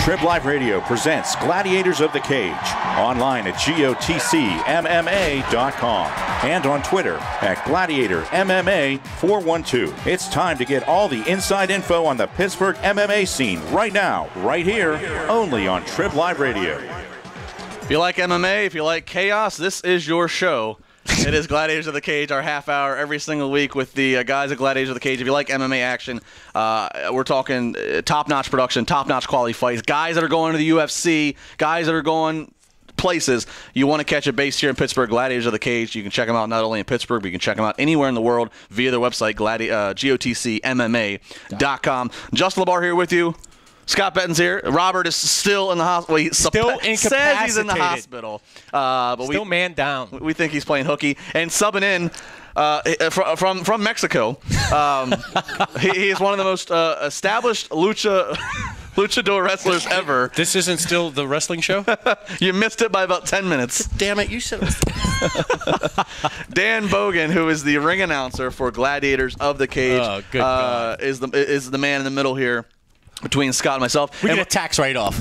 TribLIVE Radio presents Gladiators of the Cage, online at GOTCMMA.com and on Twitter at GladiatorMMA412. It's time to get all the inside info on the Pittsburgh MMA scene right now, right here, only on TribLIVE Radio. If you like MMA, if you like chaos, this is your show. It is Gladiators of the Cage, our half hour every single week with the guys at Gladiators of the Cage. If you like MMA action, we're talking top-notch production, top-notch quality fights, guys that are going to the UFC, guys that are going places. You want to catch a base here in Pittsburgh, Gladiators of the Cage. You can check them out not only in Pittsburgh, but you can check them out anywhere in the world via their website, GOTCMMA.com. Justin LaBar here with you. Scott Betten's here. Robert is still in the hospital. Well, still incapacitated. Says he's in the hospital. But still man down. We think he's playing hooky. And subbing in from Mexico, he is one of the most established luchador wrestlers ever. This isn't still the wrestling show? You missed it by about 10 minutes. Damn it, you said it. Dan Bogan, who is the ring announcer for Gladiators of the Cage, is the man in the middle here. Between Scott and myself, we get a tax write-off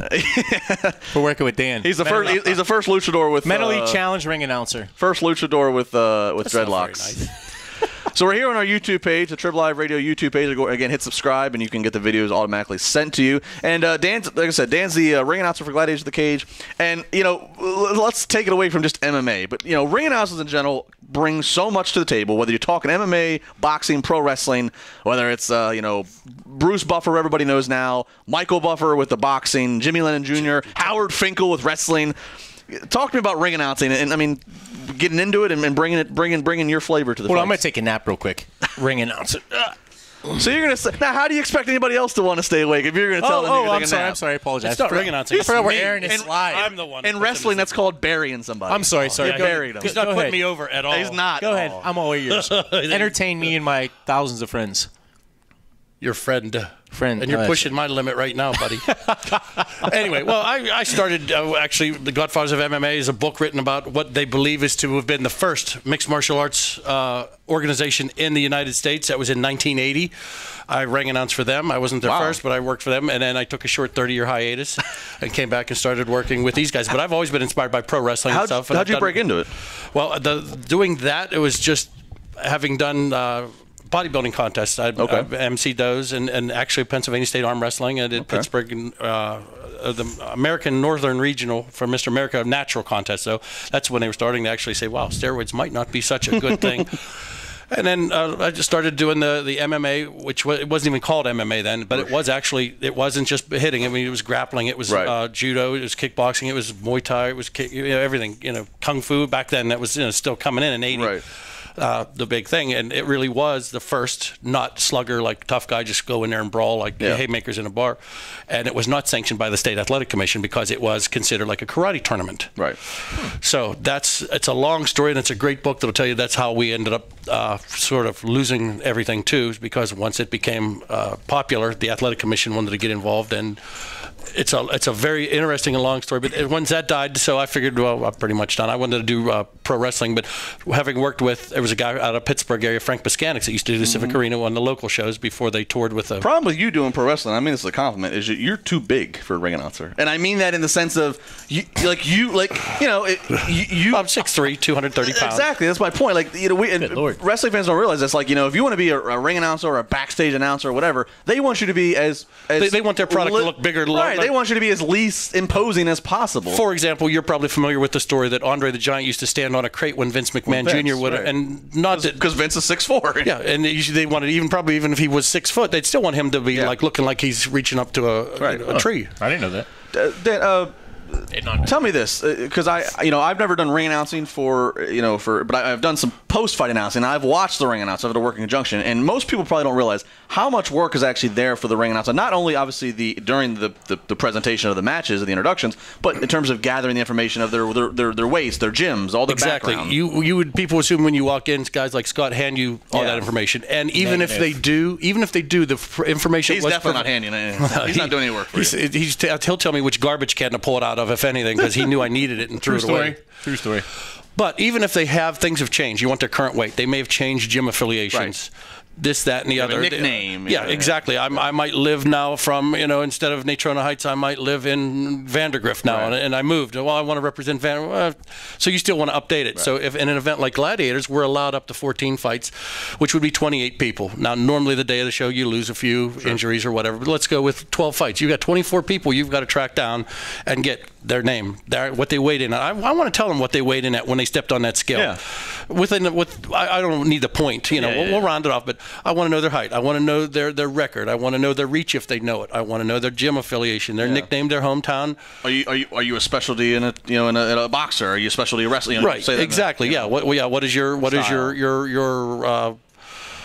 for working with Dan. He's the first. He's the first luchador with mentally challenged ring announcer. First luchador with dreadlocks. Nice. So we're here on our YouTube page, the TribLIVE Radio YouTube page. Again, hit subscribe, and you can get the videos automatically sent to you. And Dan's, like I said, Dan's the ring announcer for Gladiators of the Cage. And, you know, let's take it away from just MMA. But, you know, ring announcers in general bring so much to the table, whether you're talking MMA, boxing, pro wrestling, whether it's, you know, Bruce Buffer, everybody knows now, Michael Buffer with the boxing, Jimmy Lennon Jr., Howard Finkel with wrestling. Talk to me about ring announcing, and I mean, getting into it and bringing your flavor to the. Well, fights. I'm gonna take a nap real quick. Ring announcer. So you're gonna say now? How do you expect anybody else to want to stay awake if you're gonna tell them? You're I'm sorry. I'm sorry. I apologize. It's not ring announcing. I forgot we're airing this live. I'm the one. In wrestling, that's called burying somebody. I'm sorry. Sorry. You buried him. He's not putting me over at all. He's not. Go ahead. I'm all ears. Entertain me and my thousands of friends. Your friend. And you're pushing my limit right now, buddy. Anyway, well, I started, actually, The Godfathers of MMA is a book written about what they believe is to have been the first mixed martial arts organization in the United States. That was in 1980. I ring announced for them. I wasn't their first, but I worked for them. And then I took a short 30-year hiatus and came back and started working with these guys. But I've always been inspired by pro wrestling and stuff. How'd you break into it? Well, doing that, it was just having done bodybuilding contests. I emceed those, and actually Pennsylvania State Arm Wrestling. I did Pittsburgh, the American Northern Regional for Mr. America Natural Contest. So that's when they were starting to actually say, wow, steroids might not be such a good thing. And then I just started doing the MMA, which it wasn't even called MMA then, but it was actually, it wasn't just hitting. I mean, it was grappling, it was judo, it was kickboxing, it was Muay Thai, it was everything, kung fu back then. That was still coming in 80. Right. The big thing, and it really was the first not slugger, like tough guy, just go in there and brawl like haymakers in a bar. And it was not sanctioned by the State Athletic Commission because it was considered like a karate tournament. Right. So it's a long story, and it's a great book that'll tell you that's how we ended up sort of losing everything too, because once it became popular, the Athletic Commission wanted to get involved, and it's a very interesting and long story. But once that died, so I figured, well, I'm pretty much done. I wanted to do pro wrestling, but having worked with, there was a guy out of Pittsburgh area, Frank Biscanics, that used to do the Civic Arena on the local shows before they toured with the. Problem with you doing pro wrestling, I mean this is a compliment, is that you're too big for a ring announcer, and I mean that in the sense of you. I'm 6'3", 230 pounds. Exactly, that's my point. Like wrestling fans don't realize this. Like if you want to be a ring announcer or a backstage announcer or whatever, they want you to be as they want their product to look bigger. Right, they want you to be as least imposing as possible. For example, you're probably familiar with the story that Andre the Giant used to stand on a crate when Vince McMahon Jr. would, and not because Vince is 6'4". Yeah, and they wanted even if he was 6 foot, they'd still want him to be like looking like he's reaching up to a tree. I didn't know that. Tell me this, because I've never done ring announcing but I've done some post-fight announcing. I've watched the ring announcer. I've had to work in conjunction, and most people probably don't realize how much work is actually there for the ring announcer. Not only obviously during the presentation of the matches, of the introductions, but in terms of gathering the information of their weights, their gyms, all their background. People assume when you walk in, guys like Scott hand you all that information, and even if they do, the information he's definitely not handing it. He's not doing any work for you. He'll tell me which garbage can to pull it out of, if anything, because he knew I needed it and threw it away. True story. But even if things have changed, you want their current weight. They may have changed gym affiliations. this, that, and the other. A nickname. Yeah, exactly. I might live now from, instead of Natrona Heights, I might live in Vandergrift now, Right. and I moved. Well, I want to represent so you still want to update it. Right. So if in an event like Gladiators, we're allowed up to 14 fights, which would be 28 people. Now, normally the day of the show, you lose a few injuries or whatever, but let's go with 12 fights. You've got 24 people you've got to track down and get their name, what they weighed in at. I want to tell them what they weighed in at when they stepped on that scale. Yeah. I don't need the point. We'll round it off, but I want to know their height. I want to know their record. I want to know their reach if they know it. I want to know their gym affiliation, their nickname, their hometown. Are you a specialty in a boxer? Are you a specialty in wrestling? Right. Exactly. Yeah. What is your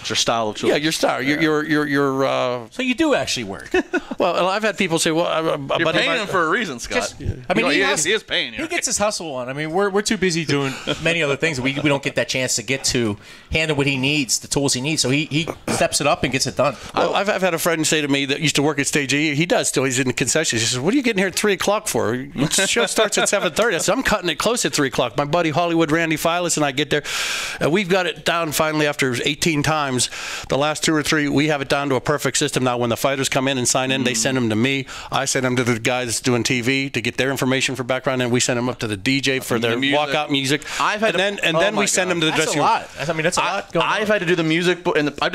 your style of choice? Yeah, your style. Your So you do actually work. Well, I've had people say, "Well, you're paying him for a reason, Scott." I mean, he is paying you. He gets his hustle on. I mean, we're too busy doing many other things. We don't get that chance to get to handle what he needs, the tools he needs. So he steps it up and gets it done. I've had a friend say to me that used to work at Stage E. He does still. He's in the concessions. He says, "What are you getting here at 3:00 for? The show starts at 7:30." I said, "I'm cutting it close at 3:00. My buddy Hollywood Randy Files and I get there. We've got it down finally after 18 times. The last 2 or 3, we have it down to a perfect system now. When the fighters come in and sign in, they send them to me. I send them to the guys doing TV to get their information for background, and we send them up to the DJ for their walkout music. Then we send them to the dressing room. That's a lot. That's a lot going on. I've had to do the music, and I've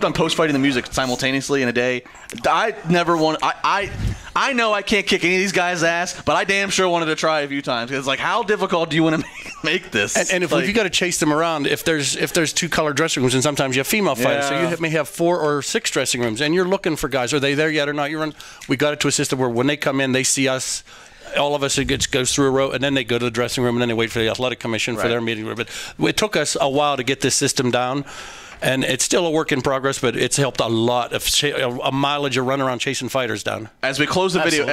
done post-fighting the music simultaneously in a day. I never want. I know I can't kick any of these guys' ass, but I damn sure wanted to try a few times. It's like, how difficult do you want to make this? And if you got to chase them around, if there's 2 colored dressing rooms, and sometimes you have female fighters, so you may have 4 or 6 dressing rooms, and you're looking for guys. Are they there yet or not? We got it to a system where when they come in, they see us. All of us, it goes through a row, and then they go to the dressing room, and then they wait for the athletic commission for their meeting. But it took us a while to get this system down. And it's still a work in progress, but it's helped a lot of a mileage of run around chasing fighters down. As we close the video,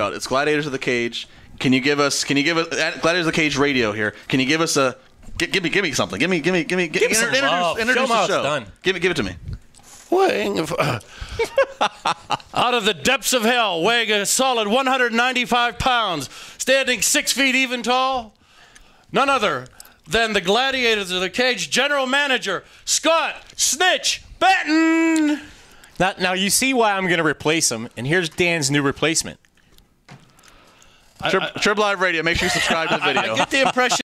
out, it's Gladiators of the Cage. Can you give us Gladiators of the Cage radio here? Can you give us a give me something? Give me introduce the show. Done. Give it to me. Out of the depths of hell, weighing a solid 195 pounds, standing 6 feet even tall, none other than the Gladiators of the Cage general manager, Scott Snitch Benton. Now you see why I'm going to replace him, and here's Dan's new replacement. TribLIVE Radio. Make sure you subscribe to the video. I get the impression